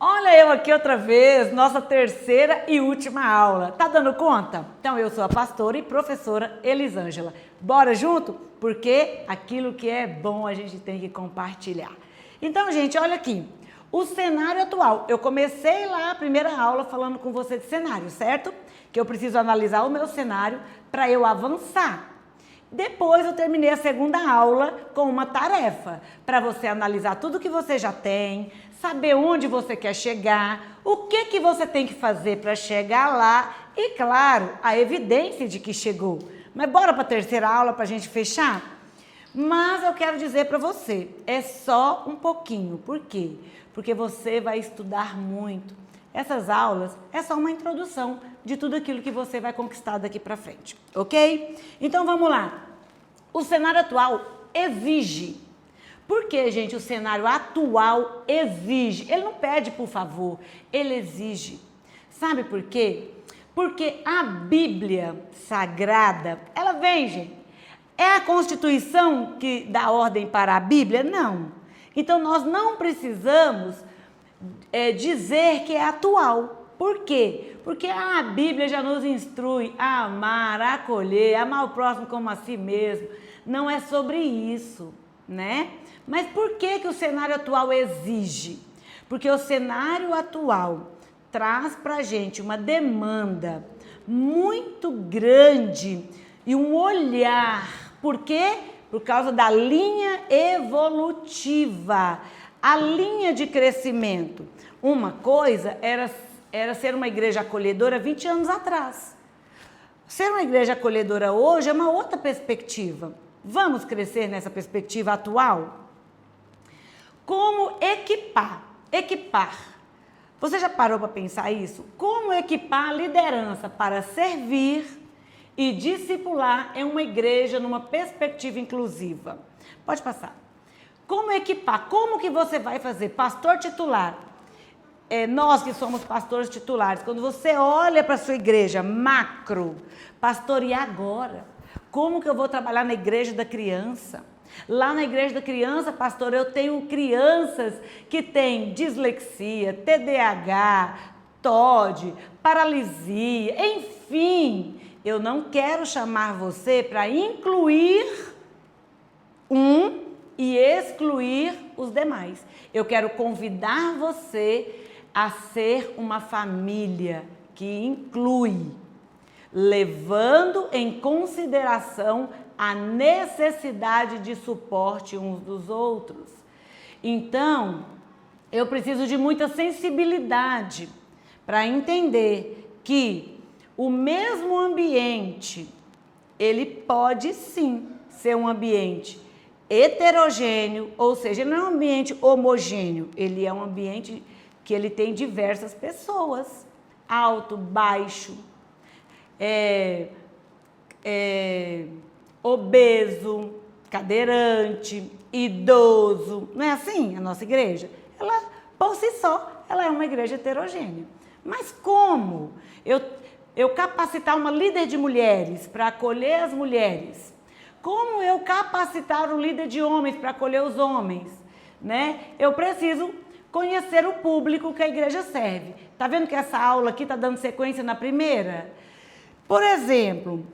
Olha eu aqui outra vez, nossa terceira e última aula. Tá dando conta? Então eu sou a pastora e professora Elisângela. Bora junto? Porque aquilo que é bom a gente tem que compartilhar. Então, gente, olha aqui. O cenário atual. Eu comecei lá a primeira aula falando com você de cenário, certo? Que eu preciso analisar o meu cenário para eu avançar. Depois eu terminei a segunda aula com uma tarefa para você analisar tudo que você já tem, saber onde você quer chegar, o que você tem que fazer para chegar lá e, claro, a evidência de que chegou. Mas bora para a terceira aula para a gente fechar? Mas eu quero dizer para você, é só um pouquinho. Por quê? Porque você vai estudar muito. Essas aulas é só uma introdução de tudo aquilo que você vai conquistar daqui para frente, ok? Então vamos lá. O cenário atual exige. Por que, gente, o cenário atual exige? Ele não pede por favor, ele exige. Sabe por quê? Porque a Bíblia Sagrada, ela vem, gente. É a Constituição que dá ordem para a Bíblia? Não. Então nós não precisamos dizer que é atual. Por quê? Porque a Bíblia já nos instrui a amar, a acolher, a amar o próximo como a si mesmo. Não é sobre isso, né? Mas por que o cenário atual exige? Porque o cenário atual traz pra gente uma demanda muito grande e um olhar. Por quê? Por causa da linha evolutiva, a linha de crescimento. Uma coisa era ser uma igreja acolhedora 20 anos atrás. Ser uma igreja acolhedora hoje é uma outra perspectiva. Vamos crescer nessa perspectiva atual? Como equipar? Equipar. Você já parou para pensar isso? Como equipar a liderança para servir e discipular em uma igreja numa perspectiva inclusiva? Pode passar. Como equipar? Como que você vai fazer? Pastor titular. Nós que somos pastores titulares, quando você olha para a sua igreja macro, pastor, e agora? Como que eu vou trabalhar na igreja da criança? Lá na igreja da criança, pastor, eu tenho crianças que têm dislexia, TDAH, TOD, paralisia, enfim. Eu não quero chamar você para incluir um e excluir os demais. Eu quero convidar você a ser uma família que inclui, levando em consideração a necessidade de suporte uns dos outros. Então, eu preciso de muita sensibilidade para entender que o mesmo ambiente, ele pode sim ser um ambiente heterogêneo, ou seja, ele não é um ambiente homogêneo, ele é um ambiente que ele tem diversas pessoas, alto, baixo, obeso, cadeirante, idoso, não é assim a nossa igreja? Ela, por si só, ela é uma igreja heterogênea. Mas como eu capacitar uma líder de mulheres para acolher as mulheres? Como eu capacitar um líder de homens para acolher os homens? Né? Eu preciso conhecer o público que a igreja serve. Tá vendo que essa aula aqui está dando sequência na primeira? Por exemplo,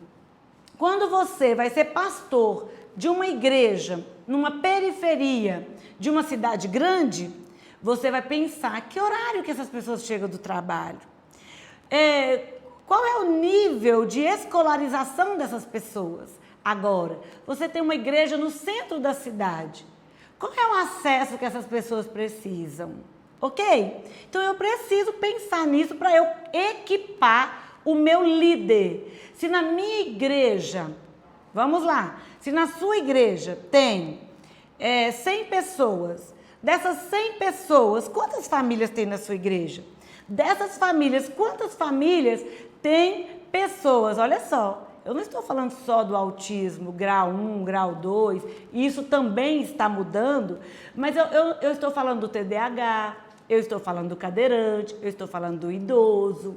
quando você vai ser pastor de uma igreja numa periferia de uma cidade grande, você vai pensar que horário que essas pessoas chegam do trabalho? Qual é o nível de escolarização dessas pessoas? Agora, você tem uma igreja no centro da cidade. Qual é o acesso que essas pessoas precisam? Ok? Então, eu preciso pensar nisso para eu equipar o meu líder. Se na minha igreja, vamos lá, se na sua igreja tem 100 pessoas, dessas 100 pessoas, quantas famílias tem na sua igreja? Dessas famílias, quantas famílias tem pessoas? Olha só. Eu não estou falando só do autismo, grau 1, grau 2, isso também está mudando, mas eu estou falando do TDAH, eu estou falando do cadeirante, eu estou falando do idoso.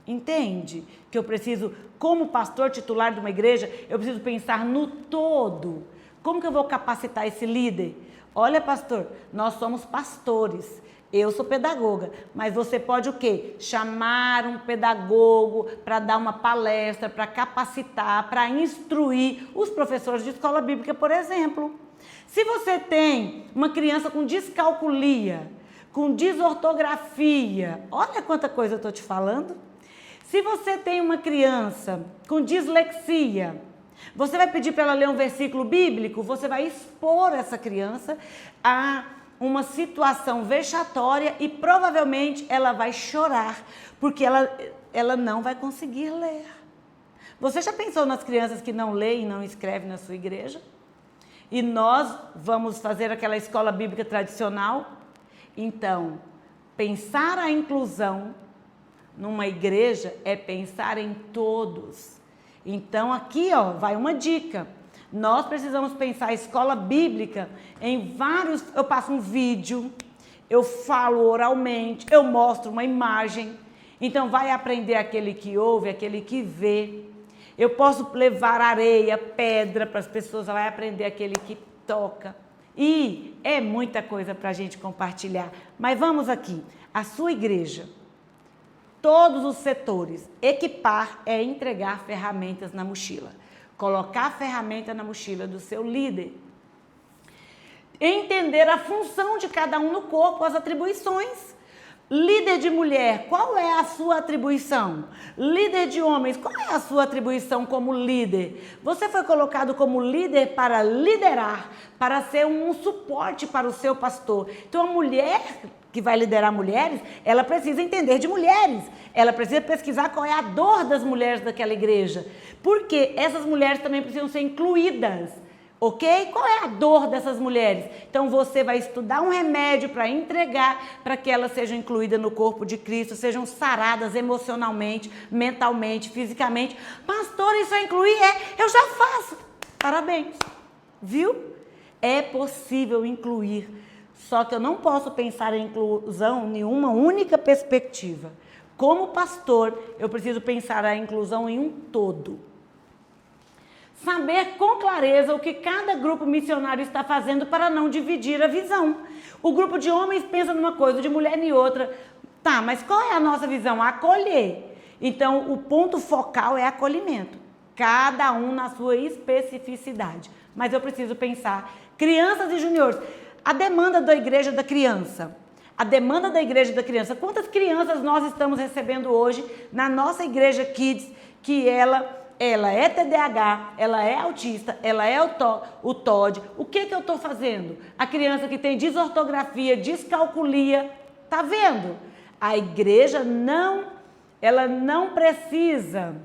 Entende? Que eu preciso, como pastor titular de uma igreja, eu preciso pensar no todo. Como que eu vou capacitar esse líder? Olha, pastor, nós somos pastores. Eu sou pedagoga, mas você pode o quê? Chamar um pedagogo para dar uma palestra, para capacitar, para instruir os professores de escola bíblica, por exemplo. Se você tem uma criança com descalculia, com desortografia, olha quanta coisa eu estou te falando. Se você tem uma criança com dislexia, você vai pedir para ela ler um versículo bíblico, você vai expor essa criança a uma situação vexatória e provavelmente ela vai chorar, porque ela não vai conseguir ler. Você já pensou nas crianças que não leem e não escrevem na sua igreja? E nós vamos fazer aquela escola bíblica tradicional? Então, pensar a inclusão numa igreja é pensar em todos. Então, aqui vai uma dica. Nós precisamos pensar a escola bíblica em vários... Eu passo um vídeo, eu falo oralmente, eu mostro uma imagem. Então, vai aprender aquele que ouve, aquele que vê. Eu posso levar areia, pedra para as pessoas, vai aprender aquele que toca. E é muita coisa para a gente compartilhar. Mas vamos aqui. A sua igreja, todos os setores, equipar é entregar ferramentas na mochila. Colocar a ferramenta na mochila do seu líder. Entender a função de cada um no corpo, as atribuições. Líder de mulher, qual é a sua atribuição? Líder de homens, qual é a sua atribuição como líder? Você foi colocado como líder para liderar, para ser um suporte para o seu pastor. Então, a mulher que vai liderar mulheres, ela precisa entender de mulheres. Ela precisa pesquisar qual é a dor das mulheres daquela igreja. Porque essas mulheres também precisam ser incluídas. Ok? Qual é a dor dessas mulheres? Então você vai estudar um remédio para entregar, para que elas sejam incluídas no corpo de Cristo, sejam saradas emocionalmente, mentalmente, fisicamente. Pastor, isso é incluir? Eu já faço. Parabéns. Viu? É possível incluir. Só que eu não posso pensar em inclusão em uma única perspectiva. Como pastor, eu preciso pensar a inclusão em um todo. Saber com clareza o que cada grupo missionário está fazendo para não dividir a visão. O grupo de homens pensa numa coisa, o de mulher em outra. Tá, mas qual é a nossa visão? Acolher. Então, o ponto focal é acolhimento. Cada um na sua especificidade. Mas eu preciso pensar, crianças e juniores, a demanda da igreja da criança. A demanda da igreja da criança. Quantas crianças nós estamos recebendo hoje na nossa igreja Kids, que ela é TDAH, ela é autista, ela é o TOD. O que eu estou fazendo? A criança que tem desortografia, descalculia, tá vendo? A igreja ela não precisa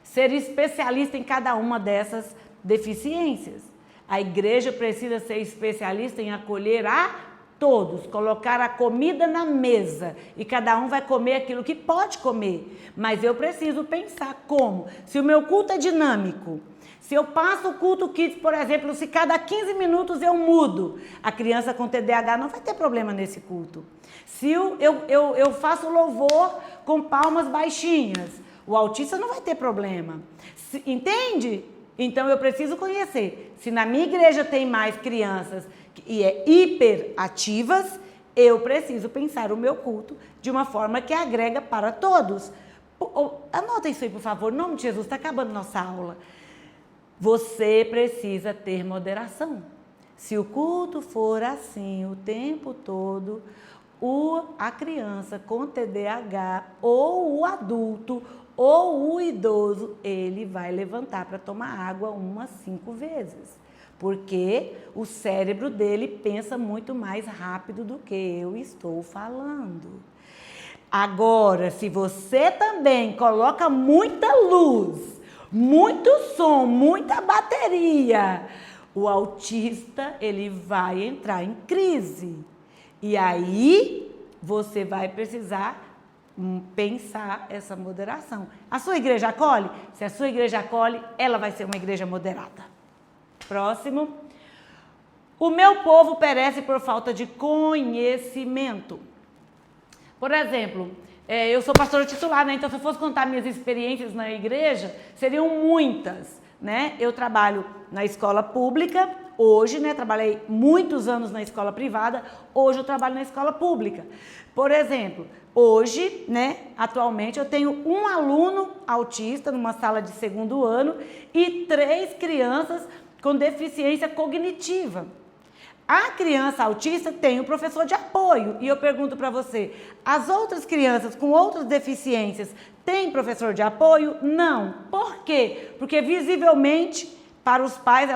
ser especialista em cada uma dessas deficiências. A igreja precisa ser especialista em acolher a todos, colocar a comida na mesa e cada um vai comer aquilo que pode comer. Mas eu preciso pensar como. Se o meu culto é dinâmico, se eu passo o culto Kids, por exemplo, se cada 15 minutos eu mudo, a criança com TDAH não vai ter problema nesse culto. Se eu faço louvor com palmas baixinhas, o autista não vai ter problema. Entende? Então eu preciso conhecer. Se na minha igreja tem mais crianças e hiperativas, eu preciso pensar o meu culto de uma forma que agrega para todos. Anota isso aí, por favor. Em nome de Jesus, está acabando nossa aula. Você precisa ter moderação. Se o culto for assim o tempo todo, a criança com TDAH ou o adulto ou o idoso, ele vai levantar para tomar água umas 5 vezes. Porque o cérebro dele pensa muito mais rápido do que eu estou falando. Agora, se você também coloca muita luz, muito som, muita bateria, o autista, ele vai entrar em crise. E aí, você vai precisar pensar essa moderação. A sua igreja acolhe? Se a sua igreja acolhe, ela vai ser uma igreja moderada. Próximo. O meu povo perece por falta de conhecimento. Por exemplo, eu sou pastora titular, né? Então se eu fosse contar minhas experiências na igreja, seriam muitas, né? Eu trabalho na escola pública, Hoje, né, trabalhei muitos anos na escola privada, hoje eu trabalho na escola pública. Por exemplo, hoje, né, atualmente eu tenho um aluno autista numa sala de segundo ano e 3 crianças com deficiência cognitiva. A criança autista tem um professor de apoio e eu pergunto para você, as outras crianças com outras deficiências têm professor de apoio? Não. Por quê? Porque visivelmente para os pais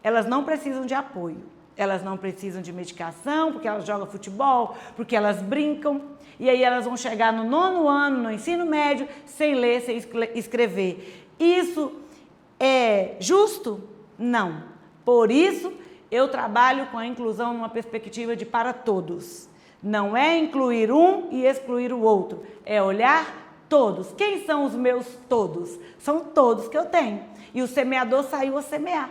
elas não precisam de apoio, elas não precisam de medicação, porque elas jogam futebol, porque elas brincam, e aí elas vão chegar no 9º ano, no ensino médio, sem ler, sem escrever. Isso é justo? Não. Por isso, eu trabalho com a inclusão numa perspectiva de para todos. Não é incluir um e excluir o outro, é olhar todos. Quem são os meus todos? São todos que eu tenho. E o semeador saiu a semear.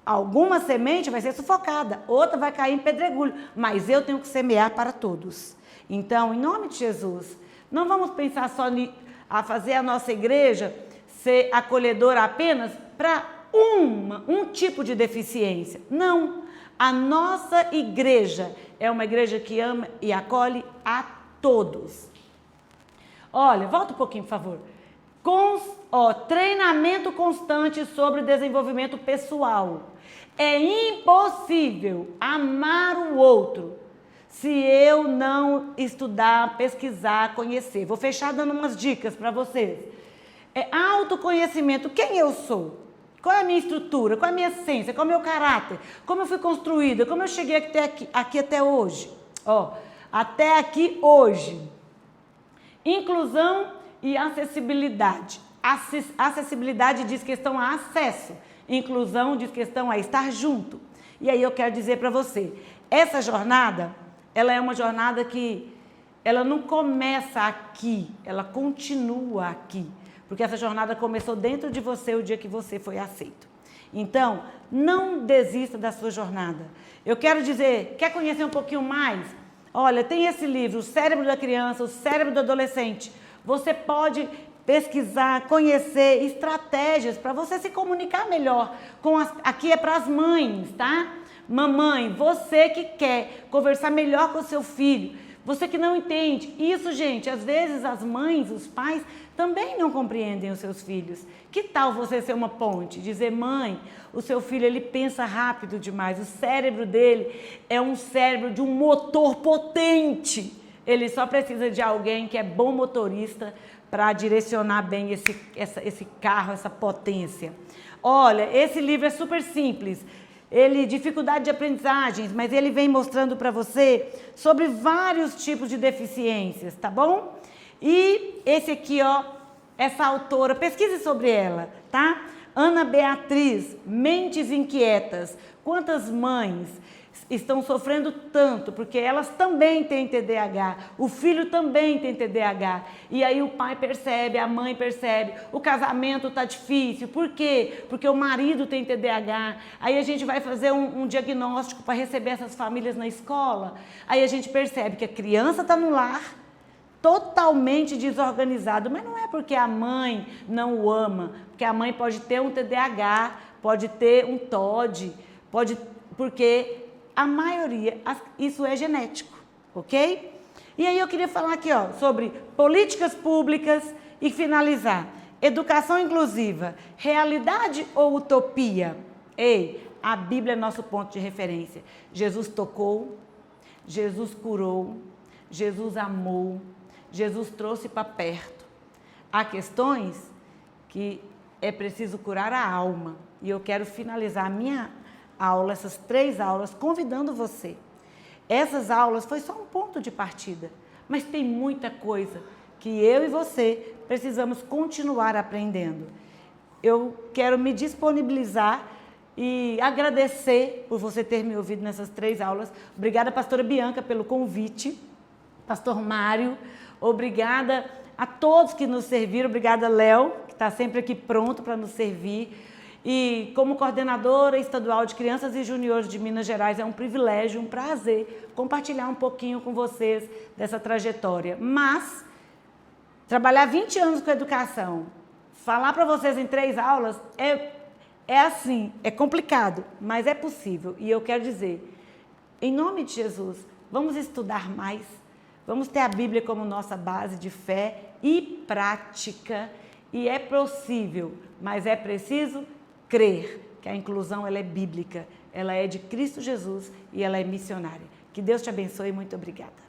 Alguma semente vai ser sufocada, outra vai cair em pedregulho, mas eu tenho que semear para todos. Então, em nome de Jesus, não vamos pensar só a fazer a nossa igreja ser acolhedora apenas para um tipo de deficiência. Não, a nossa igreja é uma igreja que ama e acolhe a todos. Olha, volta um pouquinho, por favor. Treinamento constante sobre desenvolvimento pessoal. É impossível amar o outro se eu não estudar, pesquisar, conhecer. Vou fechar dando umas dicas para vocês. É autoconhecimento. Quem eu sou? Qual é a minha estrutura? Qual é a minha essência? Qual é o meu caráter? Como eu fui construída? Como eu cheguei aqui até hoje? Até aqui hoje. Inclusão e acessibilidade. Acessibilidade diz questão a acesso. Inclusão diz questão a estar junto. E aí eu quero dizer para você, essa jornada, ela é uma jornada que ela não começa aqui, ela continua aqui. Porque essa jornada começou dentro de você o dia que você foi aceito. Então, não desista da sua jornada. Eu quero dizer, quer conhecer um pouquinho mais? Olha, tem esse livro, O Cérebro da Criança, O Cérebro do Adolescente. Você pode pesquisar, conhecer estratégias para você se comunicar melhor. Aqui é para as mães, tá? Mamãe, você que quer conversar melhor com o seu filho, você que não entende. Isso, gente, às vezes as mães, os pais também não compreendem os seus filhos. Que tal você ser uma ponte? Dizer, mãe, o seu filho ele pensa rápido demais, o cérebro dele é um cérebro de um motor potente. Ele só precisa de alguém que é bom motorista para direcionar bem esse carro, essa potência. Olha, esse livro é super simples. Dificuldade de aprendizagens, mas ele vem mostrando para você sobre vários tipos de deficiências, tá bom? E esse aqui, essa autora, pesquise sobre ela, tá? Ana Beatriz, Mentes Inquietas. Quantas mães estão sofrendo tanto, porque elas também têm TDAH, o filho também tem TDAH, e aí o pai percebe, a mãe percebe, o casamento tá difícil, por quê? Porque o marido tem TDAH, aí a gente vai fazer um diagnóstico para receber essas famílias na escola, aí a gente percebe que a criança está no lar, totalmente desorganizado, mas não é porque a mãe não o ama, porque a mãe pode ter um TDAH, pode ter um TOD, porque a maioria, isso é genético, ok? E aí eu queria falar aqui, sobre políticas públicas e finalizar. Educação inclusiva, realidade ou utopia? A Bíblia é nosso ponto de referência. Jesus tocou, Jesus curou, Jesus amou, Jesus trouxe para perto. Há questões que é preciso curar a alma. E eu quero finalizar a minha aula, essas 3 aulas, convidando você. Essas aulas foi só um ponto de partida, mas tem muita coisa que eu e você precisamos continuar aprendendo. Eu quero me disponibilizar e agradecer por você ter me ouvido nessas 3 aulas. Obrigada, pastora Bianca, pelo convite. Pastor Mário, obrigada a todos que nos serviram. Obrigada, Léo, que está sempre aqui pronto para nos servir. E como coordenadora estadual de crianças e juniores de Minas Gerais, é um privilégio, um prazer compartilhar um pouquinho com vocês dessa trajetória. Mas, trabalhar 20 anos com educação, falar para vocês em 3 aulas, É assim, é complicado, mas é possível. E eu quero dizer, em nome de Jesus, vamos estudar mais, vamos ter a Bíblia como nossa base de fé e prática. E é possível, mas é preciso crer que a inclusão ela é bíblica, ela é de Cristo Jesus e ela é missionária. Que Deus te abençoe e muito obrigada.